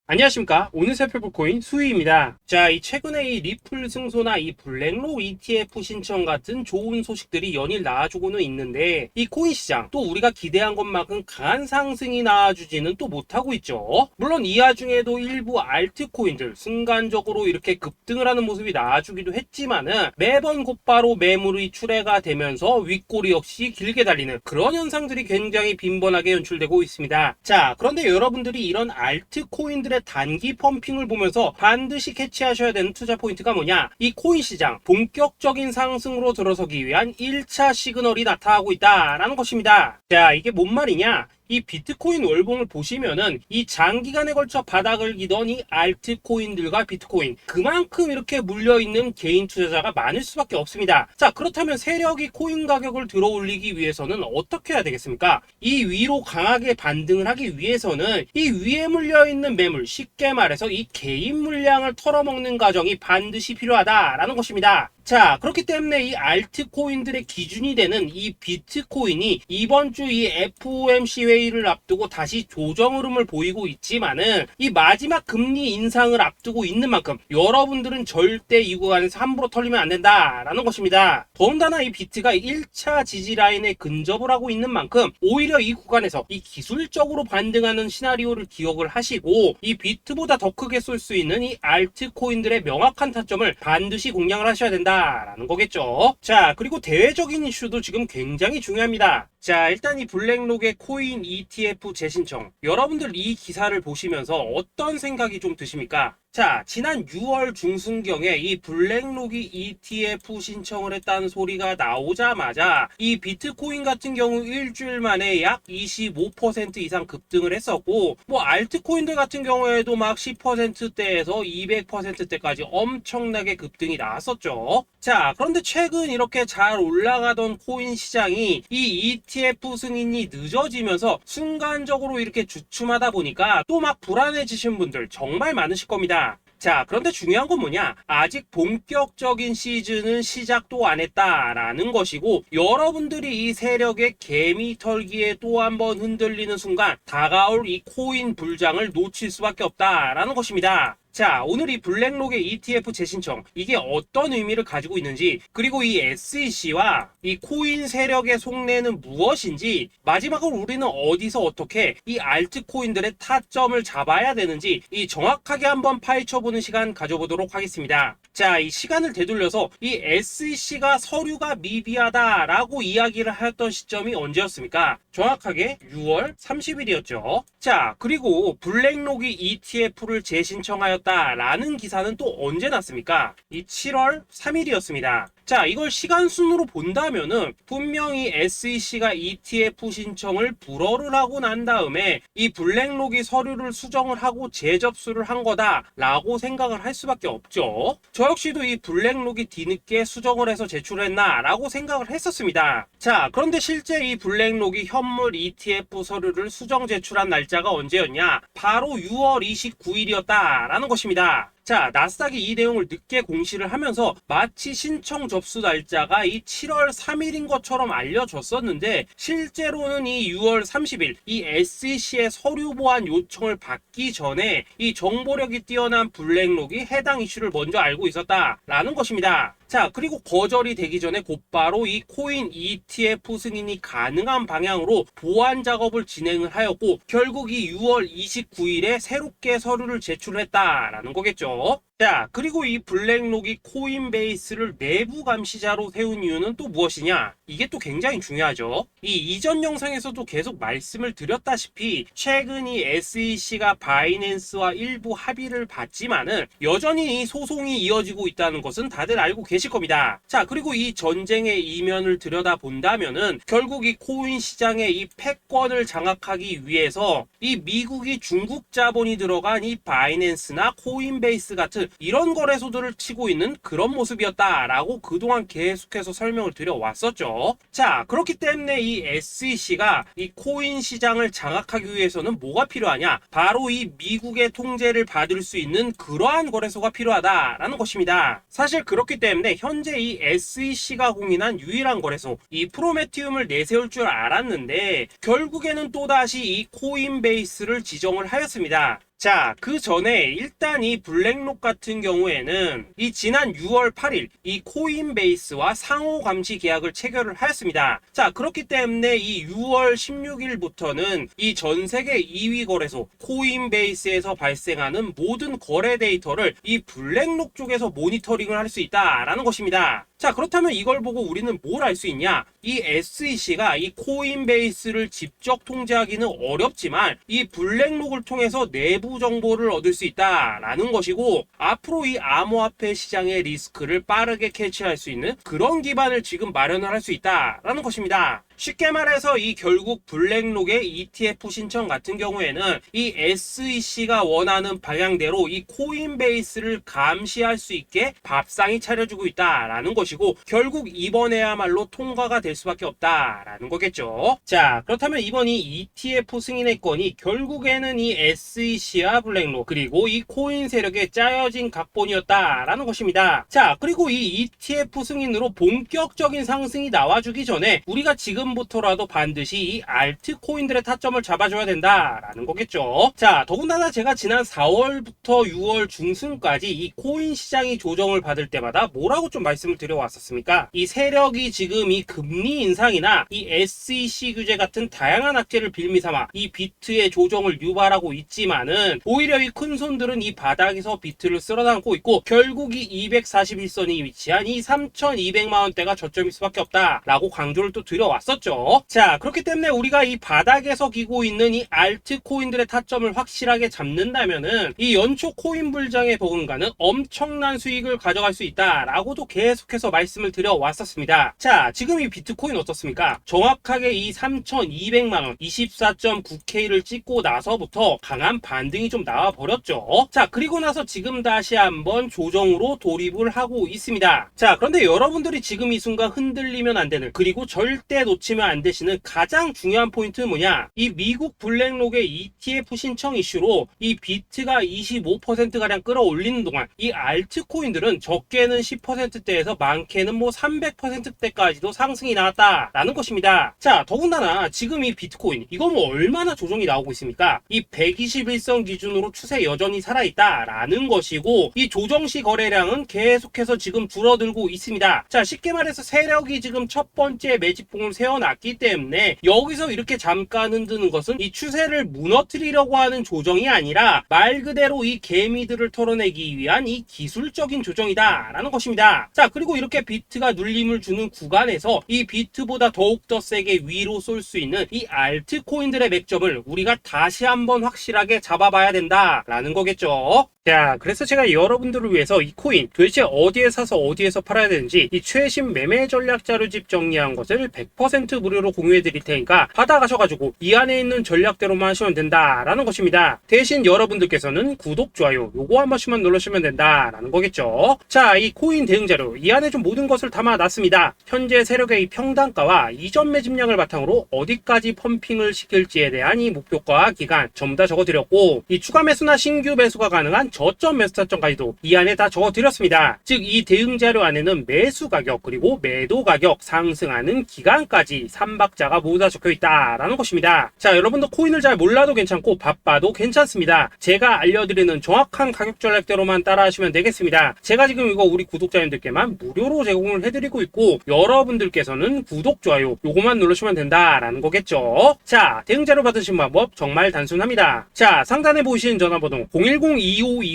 안녕하십니까. 오늘 살펴볼 코인 수희입니다. 자, 이 최근에 이 리플 승소나 이 블랙록 ETF 신청 같은 좋은 소식들이 연일 나와주고는 있는데, 이 코인 시장 또 우리가 기대한 것만큼 강한 상승이 나와주지는 또 못하고 있죠. 물론 이 와중에도 일부 알트코인들 순간적으로 이렇게 급등을 하는 모습이 나와주기도 했지만은 매번 곧바로 매물이 출회가 되면서 윗꼬리 역시 길게 달리는 그런 현상들이 굉장히 빈번하게 연출되고 있습니다. 자, 그런데 여러분들이 이런 알트코인들의 단기 펌핑을 보면서 반드시 캐치하셔야 되는 투자 포인트가 뭐냐? 이 코인 시장 본격적인 상승으로 들어서기 위한 1차 시그널이 나타나고 있다라는 것입니다. 자, 이게 뭔 말이냐? 이 비트코인 월봉을 보시면은 이 장기간에 걸쳐 바닥을 기던 이 알트코인들과 비트코인 그만큼 이렇게 물려있는 개인 투자자가 많을 수밖에 없습니다. 자, 그렇다면 세력이 코인 가격을 들어 올리기 위해서는 어떻게 해야 되겠습니까? 이 위로 강하게 반등을 하기 위해서는 이 위에 물려있는 매물, 쉽게 말해서 이 개인 물량을 털어먹는 과정이 반드시 필요하다라는 것입니다. 자, 그렇기 때문에 이 알트코인들의 기준이 되는 이 비트코인이 이번 주 이 FOMC 회의를 앞두고 다시 조정 흐름을 보이고 있지만은 이 마지막 금리 인상을 앞두고 있는 만큼 여러분들은 절대 이 구간에서 함부로 털리면 안 된다라는 것입니다. 더군다나 이 비트가 1차 지지 라인에 근접을 하고 있는 만큼 오히려 이 구간에서 이 기술적으로 반등하는 시나리오를 기억을 하시고 이 비트보다 더 크게 쏠 수 있는 이 알트코인들의 명확한 타점을 반드시 공략을 하셔야 된다라는 거겠죠. 자, 그리고 대외적인 이슈도 지금 굉장히 중요합니다. 자, 일단 이 블랙록의 코인 ETF 재신청, 여러분들 이 기사를 보시면서 어떤 생각이 좀 드십니까? 자, 지난 6월 중순경에 이 블랙록이 ETF 신청을 했다는 소리가 나오자마자 이 비트코인 같은 경우 일주일 만에 약 25% 이상 급등을 했었고, 뭐 알트코인들 같은 경우에도 막 10%대에서 200%대까지 엄청나게 급등이 나왔었죠. 자, 그런데 최근 이렇게 잘 올라가던 코인 시장이 이 ETF 승인이 늦어지면서 순간적으로 이렇게 주춤하다 보니까 또 막 불안해지신 분들 정말 많으실 겁니다. 자, 그런데 중요한 건 뭐냐? 아직 본격적인 시즌은 시작도 안 했다라는 것이고, 여러분들이 이 세력의 개미 털기에 또 한 번 흔들리는 순간 다가올 이 코인 불장을 놓칠 수밖에 없다라는 것입니다. 자, 오늘 이 블랙록의 ETF 재신청, 이게 어떤 의미를 가지고 있는지, 그리고 이 SEC와 이 코인 세력의 속내는 무엇인지, 마지막으로 우리는 어디서 어떻게 이 알트코인들의 타점을 잡아야 되는지 이 정확하게 한번 파헤쳐보는 시간 가져보도록 하겠습니다. 자, 이 시간을 되돌려서 이 SEC가 서류가 미비하다라고 이야기를 하였던 시점이 언제였습니까? 정확하게 6월 30일이었죠. 자, 그리고 블랙록이 ETF를 재신청하였다라는 기사는 또 언제 났습니까? 이 7월 3일이었습니다. 자, 이걸 시간순으로 본다면은 분명히 SEC가 ETF 신청을 불허를 하고 난 다음에 이 블랙록이 서류를 수정을 하고 재접수를 한 거다라고 생각을 할 수밖에 없죠. 저 역시도 이 블랙록이 뒤늦게 수정을 해서 제출했나라고 생각을 했었습니다. 자, 그런데 실제 이 블랙록이 현물 ETF 서류를 수정 제출한 날짜가 언제였냐? 바로 6월 29일이었다라는 것입니다. 자, 나스닥이 이 내용을 늦게 공시를 하면서 마치 신청 접수 날짜가 이 7월 3일인 것처럼 알려졌었는데, 실제로는 이 6월 30일 이 SEC의 서류 보완 요청을 받기 전에 이 정보력이 뛰어난 블랙록이 해당 이슈를 먼저 알고 있었다라는 것입니다. 자, 그리고 거절이 되기 전에 곧바로 이 코인 ETF 승인이 가능한 방향으로 보완 작업을 진행을 하였고, 결국 이 6월 29일에 새롭게 서류를 제출했다라는 거겠죠. 자, 그리고 이 블랙록이 코인베이스를 내부 감시자로 세운 이유는 또 무엇이냐? 이게 또 굉장히 중요하죠. 이 이전 영상에서도 계속 말씀을 드렸다시피 최근 이 SEC가 바이낸스와 일부 합의를 봤지만은 여전히 이 소송이 이어지고 있다는 것은 다들 알고 계실 겁니다. 자, 그리고 이 전쟁의 이면을 들여다본다면은 결국 이 코인 시장의 이 패권을 장악하기 위해서 이 미국이 중국 자본이 들어간 이 바이낸스나 코인베이스 같은 이런 거래소들을 치고 있는 그런 모습이었다라고 그동안 계속해서 설명을 드려왔었죠. 자, 그렇기 때문에 이 SEC가 이 코인 시장을 장악하기 위해서는 뭐가 필요하냐? 바로 이 미국의 통제를 받을 수 있는 그러한 거래소가 필요하다라는 것입니다. 사실 그렇기 때문에 현재 이 SEC가 공인한 유일한 거래소, 이 프로메티움을 내세울 줄 알았는데 결국에는 또다시 이 코인베이스를 지정을 하였습니다. 자, 그 전에 일단 이 블랙록 같은 경우에는 이 지난 6월 8일 이 코인베이스와 상호 감시 계약을 체결을 하였습니다. 자, 그렇기 때문에 이 6월 16일부터는 이 전 세계 2위 거래소 코인베이스에서 발생하는 모든 거래 데이터를 이 블랙록 쪽에서 모니터링을 할 수 있다라는 것입니다. 자, 그렇다면 이걸 보고 우리는 뭘 알 수 있냐? 이 SEC가 이 코인베이스를 직접 통제하기는 어렵지만 이 블랙록을 통해서 내부 정보를 얻을 수 있다라는 것이고, 앞으로 이 암호화폐 시장의 리스크를 빠르게 캐치할 수 있는 그런 기반을 지금 마련을 할 수 있다라는 것입니다. 쉽게 말해서 이 결국 블랙록의 ETF 신청 같은 경우에는 이 SEC가 원하는 방향대로 이 코인베이스를 감시할 수 있게 밥상이 차려주고 있다라는 것이고, 결국 이번에야말로 통과가 될 수밖에 없다라는 거겠죠. 자, 그렇다면 이번 이 ETF 승인의 건이 결국에는 이 SEC와 블랙록 그리고 이 코인 세력에 짜여진 각본이었다라는 것입니다. 자, 그리고 이 ETF 승인으로 본격적인 상승이 나와주기 전에 우리가 지금부터라도 반드시 이 알트코인들의 타점을 잡아줘야 된다라는 거겠죠. 자, 더군다나 제가 지난 4월부터 6월 중순까지 이 코인 시장이 조정을 받을 때마다 뭐라고 좀 말씀을 드려왔었습니까? 이 세력이 지금 이 금리 인상이나 이 SEC 규제 같은 다양한 악재를 빌미삼아 이 비트의 조정을 유발하고 있지만은, 오히려 이 큰손들은 이 바닥에서 비트를 쓸어담고 있고 결국 이 241선이 위치한 이 3,200만원대가 저점일 수밖에 없다라고 강조를 또 드려왔었죠. 자, 그렇기 때문에 우리가 이 바닥에서 기고 있는 이 알트코인들의 타점을 확실하게 잡는다면은 이 연초 코인 불장의 버금가는 엄청난 수익을 가져갈 수 있다라고도 계속해서 말씀을 드려왔었습니다. 자, 지금 이 비트코인 어떻습니까? 정확하게 이 3,200만원 24.9K를 찍고 나서부터 강한 반등이 좀 나와버렸죠. 자, 그리고 나서 지금 다시 한번 조정으로 돌입을 하고 있습니다. 자, 그런데 여러분들이 지금 이 순간 흔들리면 안 되는, 그리고 절대 놓치면 안 되시는 가장 중요한 포인트는 뭐냐? 이 미국 블랙록의 ETF 신청 이슈로 이 비트가 25%가량 끌어올리는 동안 이 알트코인들은 적게는 10%대에서 많게는 뭐 300%대까지도 상승이 나왔다라는 것입니다. 자, 더군다나 지금 이 비트코인 이거 뭐 얼마나 조정이 나오고 있습니까? 이 121선 기준으로 추세 여전히 살아있다라는 것이고, 이 조정시 거래량은 계속해서 지금 줄어들고 있습니다. 자, 쉽게 말해서 세력이 지금 첫 번째 매집봉을 세워놨기 때문에 여기서 이렇게 잠깐 흔드는 것은 이 추세를 무너뜨리려고 하는 조정이 아니라 말 그대로 이 개미들을 털어내기 위한 이 기술적인 조정이다 라는 것입니다. 자, 그리고 이렇게 비트가 눌림을 주는 구간에서 이 비트보다 더욱더 세게 위로 쏠 수 있는 이 알트코인들의 맥점을 우리가 다시 한번 확실하게 잡아봐야 된다 라는 거겠죠. 자, 그래서 제가 여러분들을 위해서 이 코인 도대체 어디에 사서 어디에서 팔아야 되는지 이 최신 매매 전략 자료집 정리한 것을 100% 무료로 공유해 드릴 테니까 받아가셔가지고 이 안에 있는 전략대로만 하시면 된다라는 것입니다. 대신 여러분들께서는 구독, 좋아요 요거 한 번씩만 눌러주시면 된다라는 거겠죠. 자, 이 코인 대응 자료 이 안에 좀 모든 것을 담아놨습니다. 현재 세력의 이 평단가와 이전 매집량을 바탕으로 어디까지 펌핑을 시킬지에 대한 이 목표가 기간 전부 다 적어드렸고, 이 추가 매수나 신규 매수가 가능한 저점 매수 타점까지도 이 안에 다 적어드렸습니다. 즉 이 대응 자료 안에는 매수 가격 그리고 매도 가격, 상승하는 기간까지 3박자가 모두 다 적혀있다라는 것입니다. 자, 여러분도 코인을 잘 몰라도 괜찮고 바빠도 괜찮습니다. 제가 알려드리는 정확한 가격 전략대로만 따라하시면 되겠습니다. 제가 지금 이거 우리 구독자님들께만 무료로 제공을 해드리고 있고, 여러분들께서는 구독, 좋아요 요거만 누르시면 된다라는 거겠죠. 자, 대응 자료 받으신 방법 정말 단순합니다. 자, 상단에 보이시는 전화번호 010-2529-4421번으로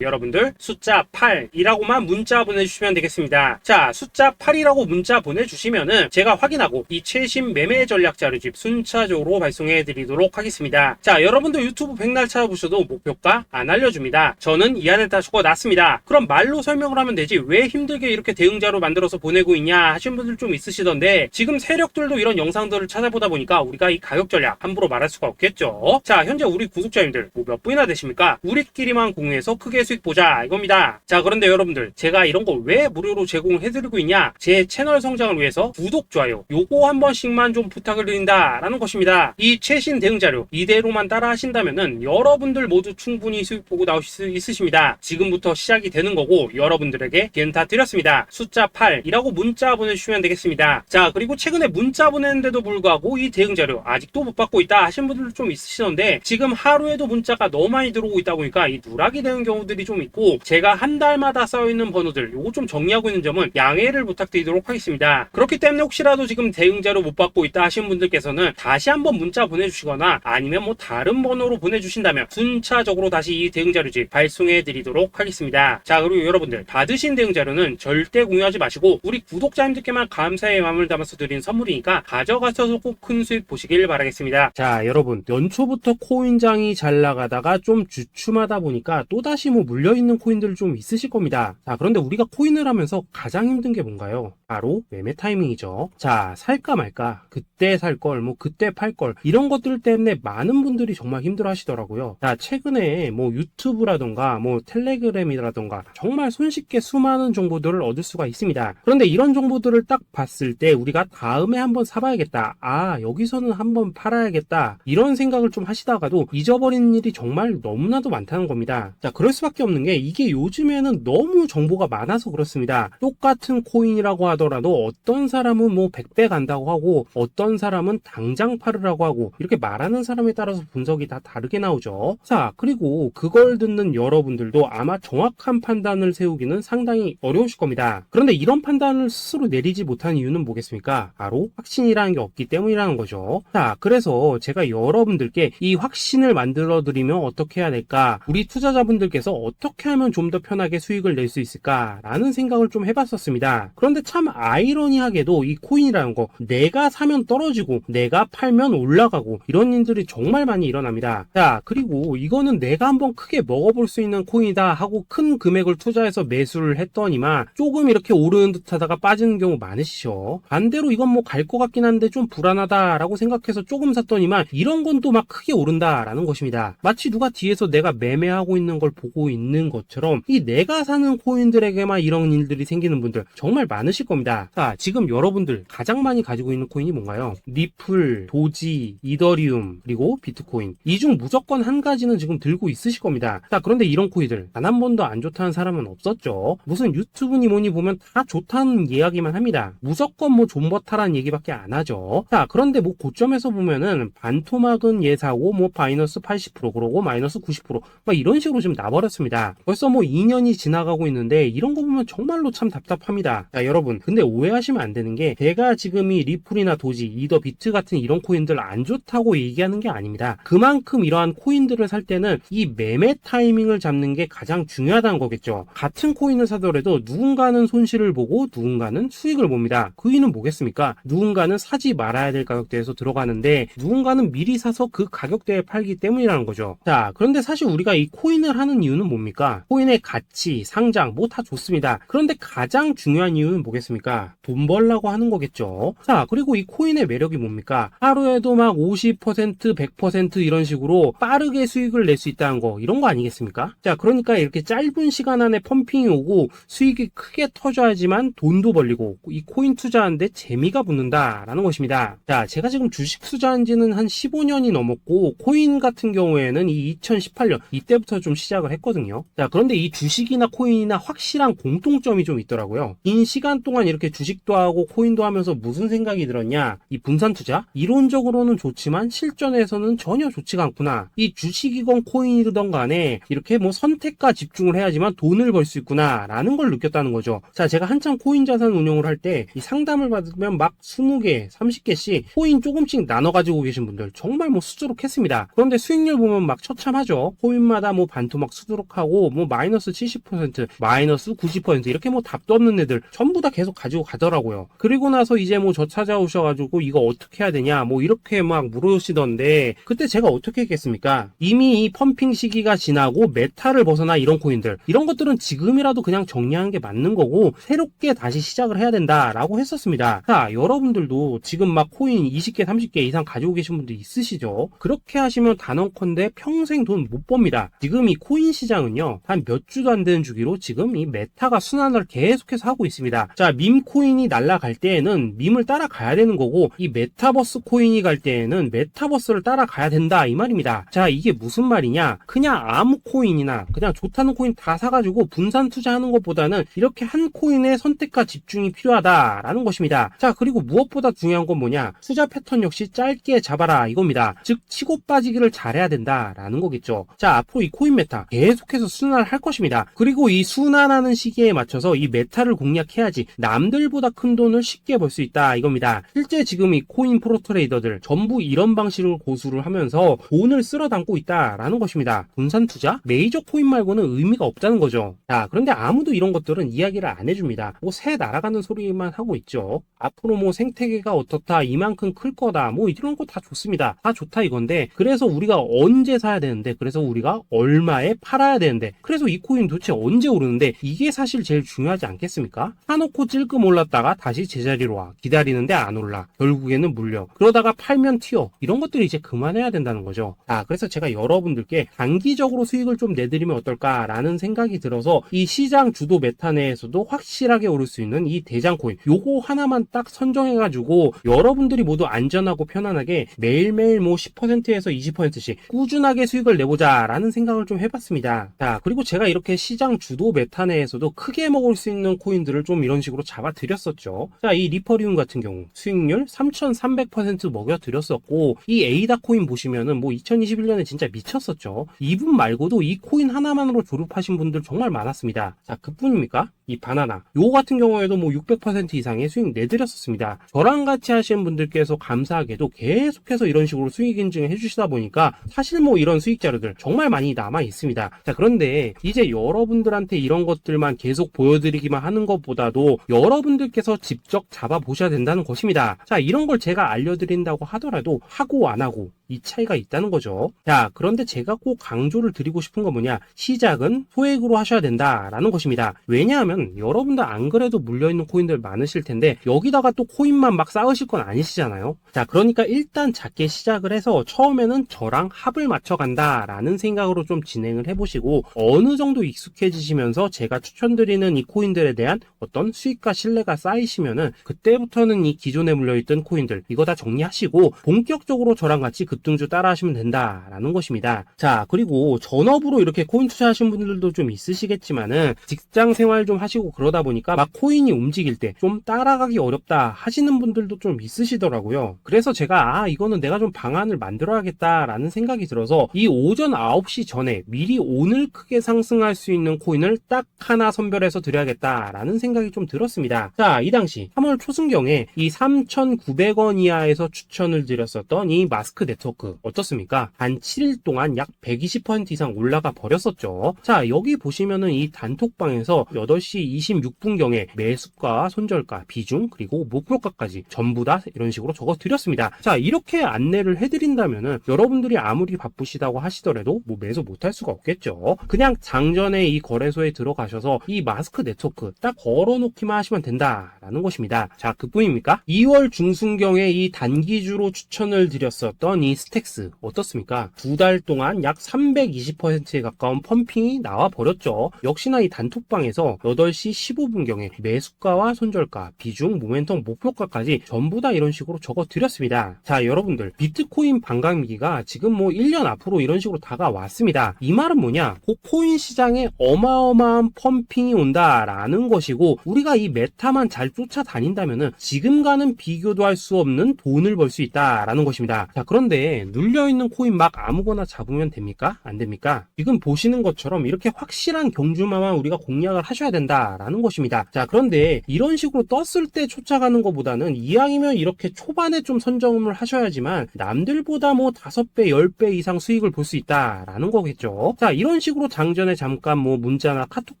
여러분들 숫자 8이라고만 문자 보내주시면 되겠습니다. 자, 숫자 8이라고 문자 보내주시면은 제가 확인하고 이 최신 매매 전략 자료집 순차적으로 발송해 드리도록 하겠습니다. 자, 여러분도 유튜브 백날 찾아보셔도 목표가 안 알려줍니다. 저는 이 안에 다 적어놨습니다. 그럼 말로 설명을 하면 되지 왜 힘들게 이렇게 대응 자료 만들어서 보내고 있냐 하신 분들 좀 있으시던데, 지금 세력들도 이런 영상들을 찾아보다 보니까 우리가 이 가격 전략 함부로 말할 수가 없겠죠. 자, 현재 우리 구독자님들 뭐 몇 분이나 되십니까? 우리끼리만 공유해서 크게 수익 보자 이겁니다. 자, 그런데 여러분들 제가 이런 거 왜 무료로 제공을 해드리고 있냐? 제 채널 성장을 영상을 위해서 구독, 좋아요 요거 한 번씩만 좀 부탁을 드린다 라는 것입니다. 이 최신 대응 자료 이대로만 따라 하신다면은 여러분들 모두 충분히 수익 보고 나오실 수 있으십니다. 지금부터 시작이 되는 거고 여러분들에게 기회는 다 드렸습니다. 숫자 8이라고 문자 보내주시면 되겠습니다. 자, 그리고 최근에 문자 보냈는데도 불구하고 이 대응 자료 아직도 못 받고 있다 하신 분들도 좀 있으시던데, 지금 하루에도 문자가 너무 많이 들어오고 있다 보니까 이 누락이 되는 경우들이 좀 있고, 제가 한 달마다 쌓여있는 번호들 요거 좀 정리하고 있는 점은 양해를 부탁드리도록 하겠습니다. 그렇기 때문에 혹시라도 지금 대응 자료 못 받고 있다 하신 분들께서는 다시 한번 문자 보내주시거나 아니면 뭐 다른 번호로 보내주신다면 순차적으로 다시 이 대응 자료지 발송해 드리도록 하겠습니다. 자, 그리고 여러분들 받으신 대응 자료는 절대 공유하지 마시고 우리 구독자님들께만 감사의 마음을 담아서 드린 선물이니까 가져가셔서 꼭 큰 수익 보시길 바라겠습니다. 자, 여러분 연초부터 코인장이 잘 나가다가 좀 주춤하다 보니까 또다시 뭐 물려있는 코인들 좀 있으실 겁니다. 자, 그런데 우리가 코인을 하면서 가장 힘든 게 뭔가요? 바로 매매 타이밍이죠. 자, 살까 말까, 그때 살 걸, 뭐 그때 팔 걸, 이런 것들 때문에 많은 분들이 정말 힘들어 하시더라고요. 자, 최근에 뭐 유튜브라던가 뭐 텔레그램이라던가 정말 손쉽게 수많은 정보들을 얻을 수가 있습니다. 그런데 이런 정보들을 딱 봤을 때 우리가 다음에 한번 사봐야겠다, 아 여기서는 한번 팔아야겠다, 이런 생각을 좀 하시다가도 잊어버리는 일이 정말 너무나도 많다는 겁니다. 자, 그럴 수밖에 없는 게 이게 요즘에는 너무 정보가 많아서 그렇습니다. 똑같은 코인이라고 하더라도 어떤 사람은 뭐 100배 간다고 하고 어떤 사람은 당장 팔으라고 하고, 이렇게 말하는 사람에 따라서 분석이 다 다르게 나오죠. 자, 그리고 그걸 듣는 여러분들도 아마 정확한 판단을 세우기는 상당히 어려우실 겁니다. 그런데 이런 판단을 스스로 내리지 못하는 이유는 뭐겠습니까? 바로 확신이라는 게 없기 때문이라는 거죠. 자, 그래서 제가 여러분들께 이 확신을 만들어 드리면 어떻게 해야 될까, 우리 투자자분들께서 어떻게 하면 좀 더 편하게 수익을 낼 수 있을까 라는 생각을 좀 해봤었습니다. 그런데 참 아이러니하게도 이 코인이라는 거, 내가 사면 떨어지고 내가 팔면 올라가고 이런 일들이 정말 많이 일어납니다. 자, 그리고 이거는 내가 한번 크게 먹어볼 수 있는 코인이다 하고 큰 금액을 투자해서 매수를 했더니만 조금 이렇게 오르는 듯 하다가 빠지는 경우 많으시죠. 반대로 이건 뭐 갈 것 같긴 한데 좀 불안하다라고 생각해서 조금 샀더니만 이런 건 또 막 크게 오른다라는 것입니다. 마치 누가 뒤에서 내가 매매하고 있는 걸 보고 있는 것처럼 이 내가 사는 코인들에게만 이런 일들이 생기는 분들 정말 많으실 겁니다. 자, 지금 여러분들 가장 많이 가지고 있는 코인이 뭔가요? 리플, 도지, 이더리움, 그리고 비트코인. 이 중 무조건 한 가지는 지금 들고 있으실 겁니다. 자, 그런데 이런 코인들 단 한 번도 안 좋다는 사람은 없었죠. 무슨 유튜브니 뭐니 보면 다 좋다는 이야기만 합니다. 무조건 뭐 존버타라는 얘기밖에 안 하죠. 자, 그런데 뭐 고점에서 보면은 반토막은 예사고 뭐 마이너스 80% 그러고 마이너스 90% 막 이런 식으로 지금 나버렸습니다. 벌써 뭐 2년이 지나가고 있는데 이런 거 보면 정말로 참 답답합니다. 자, 여러분 근데 오해하시면 안 되는 게 제가 지금 이 리플이나 도지, 이더, 비트 같은 이런 코인들 안 좋다고 얘기하는 게 아닙니다. 그만큼 이러한 코인들을 살 때는 이 매매 타이밍을 잡는 게 가장 중요하다는 거겠죠. 같은 코인을 사더라도 누군가는 손실을 보고 누군가는 수익을 봅니다. 그 이유는 뭐겠습니까? 누군가는 사지 말아야 될 가격대에서 들어가는데 누군가는 미리 사서 그 가격대에 팔기 때문이라는 거죠. 자, 그런데 사실 우리가 이 코인을 하는 이유는 뭡니까? 코인의 가치, 상장 뭐 다 좋습니다. 그런데 가장 중요한 이유는 뭐겠습니까? 돈 벌라고 하는 거겠죠. 자, 그리고 이 코인의 매력이 뭡니까? 하루에도 막 50%, 100% 이런 식으로 빠르게 수익을 낼 수 있다는 거, 이런 거 아니겠습니까? 자, 그러니까 이렇게 짧은 시간 안에 펌핑이 오고 수익이 크게 터져야지만 돈도 벌리고 이 코인 투자하는데 재미가 붙는다라는 것입니다. 자, 제가 지금 주식 투자한 지는 한 15년이 넘었고 코인 같은 경우에는 이 2018년 이때부터 좀 시작을 했거든요. 자, 그런데 이 주식이나 코인이나 확실한 공통점이 좀 있더라고요. 긴 시간 동안 이렇게 주식도 하고 코인도 하면서 무슨 생각이 들었냐, 이 분산 투자 이론적으로는 좋지만 실전에서는 전혀 좋지가 않구나. 이 주식이건 코인이든 간에 이렇게 뭐 선택과 집중을 해야지만 돈을 벌 수 있구나 라는 걸 느꼈다는 거죠. 자, 제가 한참 코인 자산 운용을 할 때 이 상담을 받으면 막 20개, 30개씩 코인 조금씩 나눠 가지고 계신 분들 정말 뭐 수두룩했습니다. 그런데 수익률 보면 막 처참하죠. 코인마다 뭐 반토막 수두룩하고 뭐 마이너스 70%, 마이너스 90% 이렇게 뭐 답도 없는 애들 전부 다 계속 가지고 가더라고요. 그리고 나서 이제 뭐 저 찾아오셔가지고 이거 어떻게 해야 되냐 뭐 이렇게 막 물으시던데, 그때 제가 어떻게 했겠습니까? 이미 이 펌핑 시기가 지나고 메타를 벗어나 이런 코인들, 이런 것들은 지금이라도 그냥 정리하는 게 맞는 거고 새롭게 다시 시작을 해야 된다라고 했었습니다. 자, 여러분들도 지금 막 코인 20개, 30개 이상 가지고 계신 분들 있으시죠? 그렇게 하시면 단언컨대 평생 돈 못 법니다. 지금 이 코인 시장은요 한 몇 주도 안 되는 주기로 지금 이 메타가 순환을 계속해서 하고 있습니다. 자, 밈 코인이 날아갈 때에는 밈을 따라가야 되는 거고, 이 메타버스 코인이 갈 때에는 메타버스를 따라가야 된다 이 말입니다. 자, 이게 무슨 말이냐? 그냥 아무 코인이나 그냥 좋다는 코인 다 사가지고 분산 투자하는 것보다는 이렇게 한 코인의 선택과 집중이 필요하다라는 것입니다. 자, 그리고 무엇보다 중요한 건 뭐냐? 투자 패턴 역시 짧게 잡아라 이겁니다. 즉 치고 빠지기를 잘해야 된다라는 거겠죠. 자, 앞으로 이 코인 메타 계속해서 순환할 것입니다. 그리고 이 순환하는 시기에 맞춰서 이 메타를 공략해야지 남들보다 큰 돈을 쉽게 벌 수 있다 이겁니다. 실제 지금 이 코인 프로 트레이더들 전부 이런 방식을 고수를 하면서 돈을 쓸어 담고 있다라는 것입니다. 분산 투자? 메이저 코인 말고는 의미가 없다는 거죠. 자, 그런데 아무도 이런 것들은 이야기를 안 해줍니다. 뭐 새 날아가는 소리만 하고 있죠. 앞으로 뭐 생태계가 어떻다, 이만큼 클 거다, 뭐 이런 거 다 좋습니다. 다 좋다 이건데, 그래서 우리가 언제 사야 되는데, 그래서 우리가 얼마에 팔아야 되는데, 그래서 이 코인 도대체 언제 오르는데, 이게 사실 제일 중요하지 않겠습니까? 사놓고 찔끔 올랐다가 다시 제자리로 와. 기다리는데 안 올라. 결국에는 물려. 그러다가 팔면 튀어. 이런 것들이 이제 그만해야 된다는 거죠. 자, 그래서 제가 여러분들께 단기적으로 수익을 좀 내드리면 어떨까라는 생각이 들어서 이 시장 주도 메타 내에서도 확실하게 오를 수 있는 이 대장 코인, 요거 하나만 딱 선정해가지고 여러분들이 모두 안전하고 편안하게 매일매일 뭐 10%에서 20%씩 꾸준하게 수익을 내보자라는 생각을 좀 해봤습니다. 자, 그리고 제가 이렇게 시장 주도 메타 내에서도 크게 먹을 수 있는 코인들을 좀 이런 식으로 잡아드렸었죠. 자, 이 리퍼리움 같은 경우 수익률 3,300% 먹여드렸었고, 이 에이다 코인 보시면은 뭐 2021년에 진짜 미쳤었죠. 이분 말고도 이 코인 하나만으로 졸업하신 분들 정말 많았습니다. 자, 그뿐입니까? 이 바나나 요거 같은 경우에도 뭐 600% 이상의 수익 내드렸었습니다. 저랑 같이 하시는 분들께서 감사하게도 계속해서 이런 식으로 수익 인증을 해주시다 보니까 사실 뭐 이런 수익 자료들 정말 많이 남아 있습니다. 자, 그런데 이제 여러분들한테 이런 것들만 계속 보여드리기만 하는 것보다도 여러분들께서 직접 잡아보셔야 된다는 것입니다. 자, 이런 걸 제가 알려드린다고 하더라도 하고 안 하고 이 차이가 있다는 거죠. 자, 그런데 제가 꼭 강조를 드리고 싶은 건 뭐냐? 시작은 소액으로 하셔야 된다라는 것입니다. 왜냐하면 여러분들 안 그래도 물려있는 코인들 많으실 텐데 여기다가 또 코인만 막 쌓으실 건 아니시잖아요. 자, 그러니까 일단 작게 시작을 해서 처음에는 저랑 합을 맞춰간다라는 생각으로 좀 진행을 해보시고, 어느 정도 익숙해지시면서 제가 추천드리는 이 코인들에 대한 어떤 수익과 신뢰가 쌓이시면은 그때부터는 이 기존에 물려있던 코인들 이거 다 정리하시고 본격적으로 저랑 같이 급등주 따라 하시면 된다라는 것입니다. 자, 그리고 전업으로 이렇게 코인 투자하신 분들도 좀 있으시겠지만은 직장 생활 좀 하시고 그러다 보니까 막 코인이 움직일 때 좀 따라가기 어렵다 하시는 분들도 좀 있으시더라고요. 그래서 제가 이거는 내가 좀 방안을 만들어야겠다라는 생각이 들어서 이 오전 9시 전에 미리 오늘 크게 상승할 수 있는 코인을 딱 하나 선별해서 드려야겠다라는 생각이 좀 들었습니다. 자, 이 당시 3월 초순경에 이 3,900원 이하에서 추천을 드렸었던 이 마스크 네트워크 어떻습니까? 단 7일 동안 약 120% 이상 올라가 버렸었죠. 자, 여기 보시면은 이 단톡방에서 8시 26분경에 매수가, 손절가, 비중, 그리고 목표가까지 전부 다 이런 식으로 적어 드렸습니다. 자, 이렇게 안내를 해드린다면은 여러분들이 아무리 바쁘시다고 하시더라도 뭐 매수 못할 수가 없겠죠. 그냥 장전에 이 거래소에 들어가셔서 이 마스크 네트워크 딱 걸어놓기만 하시면 된다라는 것입니다. 자, 그뿐입니까? 2월 중순경에 이 단기주로 추천을 드렸었던 이 스택스 어떻습니까? 2달 동안 약 320%에 가까운 펌핑이 나와 버렸죠. 역시나 이 단톡방에서 8시 15분경에 매수가와 손절가, 비중, 모멘텀, 목표가까지 전부 다 이런 식으로 적어 드렸습니다. 자, 여러분들 비트코인 반감기가 지금 뭐 1년 앞으로 이런 식으로 다가왔습니다. 이 말은 뭐냐? 그 코인 시장에 어마어마한 펌핑이 온다라는 것이고, 우리가 이 메타만 잘 쫓아다닌다면은 지금과는 비교도 할 수 없는 돈을 벌 수 있다라는 것입니다. 자, 그런데 눌려있는 코인 막 아무거나 잡으면 됩니까? 안 됩니까? 지금 보시는 것처럼 이렇게 확실한 경주마만 우리가 공략을 하셔야 된다라는 것입니다. 자, 그런데 이런 식으로 떴을 때 쫓아가는 것보다는 이왕이면 이렇게 초반에 좀 선점을 하셔야지만 남들보다 뭐 5배, 10배 이상 수익을 볼 수 있다라는 거겠죠. 자, 이런 식으로 장전에 잠깐 뭐 문자나 카톡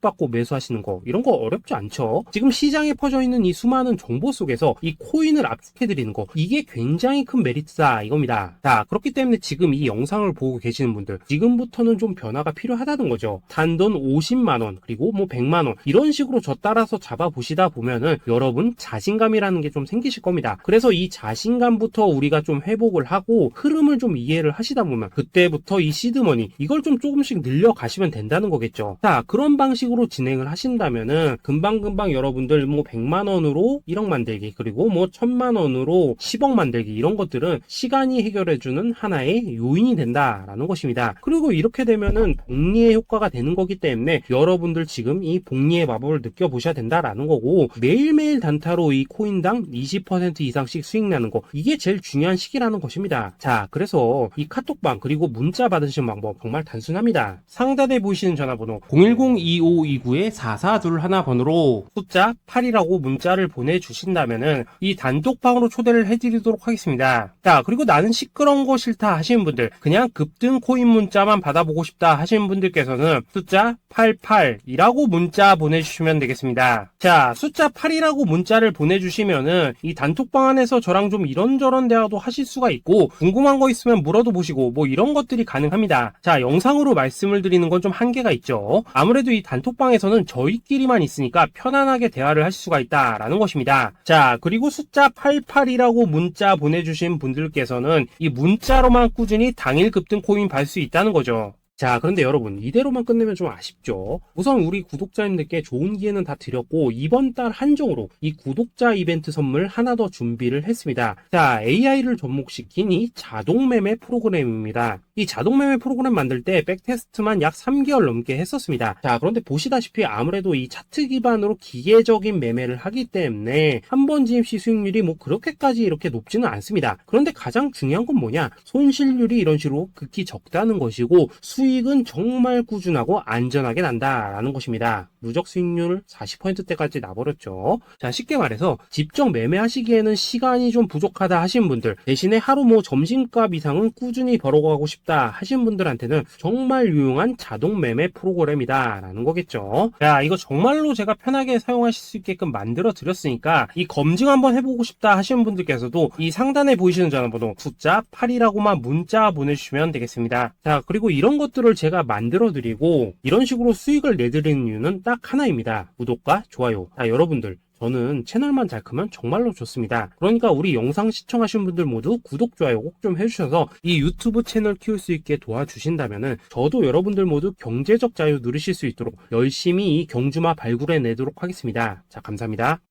받고 매수하시는 거 이런 거 어렵지 않죠. 지금 시장에 퍼져 있는 이 수많은 정보 속에서 이 코인을 압축해드리는 거, 이게 굉장히 큰 메리트다 이겁니다. 자, 자, 그렇기 때문에 지금 이 영상을 보고 계시는 분들, 지금부터는 좀 변화가 필요하다는 거죠. 단돈 50만원, 그리고 뭐 100만원, 이런 식으로 저 따라서 잡아보시다 보면은 여러분 자신감이라는 게 좀 생기실 겁니다. 그래서 이 자신감부터 우리가 좀 회복을 하고 흐름을 좀 이해를 하시다 보면 그때부터 이 시드머니, 이걸 좀 조금씩 늘려가시면 된다는 거겠죠. 자, 그런 방식으로 진행을 하신다면은 금방금방 여러분들 뭐 100만원으로 1억 만들기, 그리고 뭐 1000만원으로 10억 만들기, 이런 것들은 시간이 해결해주는 하나의 요인이 된다라는 것입니다. 그리고 이렇게 되면은 복리의 효과가 되는 거기 때문에 여러분들 지금 이 복리의 마법을 느껴보셔야 된다라는 거고, 매일매일 단타로 이 코인당 20% 이상씩 수익 나는 거, 이게 제일 중요한 시기라는 것입니다. 자, 그래서 이 카톡방 그리고 문자 받으시는 방법 정말 단순합니다. 상단에 보이시는 전화번호 010-2529-4421 번호로 숫자 8이라고 문자를 보내주신다면은 이 단톡방으로 초대를 해드리도록 하겠습니다. 자, 그리고 나는 시끄러운 거 싫다 하시는 분들, 그냥 급등 코인 문자만 받아보고 싶다 하시는 분들께서는 숫자 88이라고 문자 보내주시면 되겠습니다. 자, 숫자 8이라고 문자를 보내주시면은 이 단톡방 안에서 저랑 좀 이런저런 대화도 하실 수가 있고, 궁금한 거 있으면 물어도 보시고 뭐 이런 것들이 가능합니다. 자, 영상으로 말씀을 드리는 건 좀 한계가 있죠. 아무래도 이 단톡방에서는 저희끼리만 있으니까 편안하게 대화를 하실 수가 있다라는 것입니다. 자, 그리고 숫자 88이라고 문자 보내주신 분들께서는 이 문자로만 꾸준히 당일 급등 코인 받을 수 있다는 거죠. 자, 그런데 여러분, 이대로만 끝내면 좀 아쉽죠. 우선 우리 구독자님들께 좋은 기회는 다 드렸고, 이번 달 한정으로 이 구독자 이벤트 선물 하나 더 준비를 했습니다. 자, AI를 접목시킨 이 자동매매 프로그램입니다. 이 자동매매 프로그램 만들 때 백테스트만 약 3개월 넘게 했었습니다. 자, 그런데 보시다시피 아무래도 이 차트 기반으로 기계적인 매매를 하기 때문에 한 번 지입 시 수익률이 뭐 그렇게까지 이렇게 높지는 않습니다. 그런데 가장 중요한 건 뭐냐? 손실률이 이런 식으로 극히 적다는 것이고, 수익은 정말 꾸준하고 안전하게 난다라는 것입니다. 누적 수익률 40%대까지 나버렸죠. 자, 쉽게 말해서 직접 매매하시기에는 시간이 좀 부족하다 하신 분들, 대신에 하루 뭐 점심값 이상은 꾸준히 벌어가고 싶다 하신 분들한테는 정말 유용한 자동 매매 프로그램이다 라는 거겠죠. 자, 이거 정말로 제가 편하게 사용하실 수 있게끔 만들어 드렸으니까 이 검증 한번 해보고 싶다 하시는 분들께서도 이 상단에 보이시는 전화번호 숫자 8이라고만 문자 보내주시면 되겠습니다. 자, 그리고 이런 것들을 제가 만들어 드리고 이런 식으로 수익을 내드리는 이유는 딱 하나입니다. 구독과 좋아요. 자, 여러분들, 저는 채널만 잘 크면 정말로 좋습니다. 그러니까 우리 영상 시청하신 분들 모두 구독, 좋아요 꼭 좀 해주셔서 이 유튜브 채널 키울 수 있게 도와주신다면은 저도 여러분들 모두 경제적 자유 누리실 수 있도록 열심히 이 경주마 발굴해 내도록 하겠습니다. 자, 감사합니다.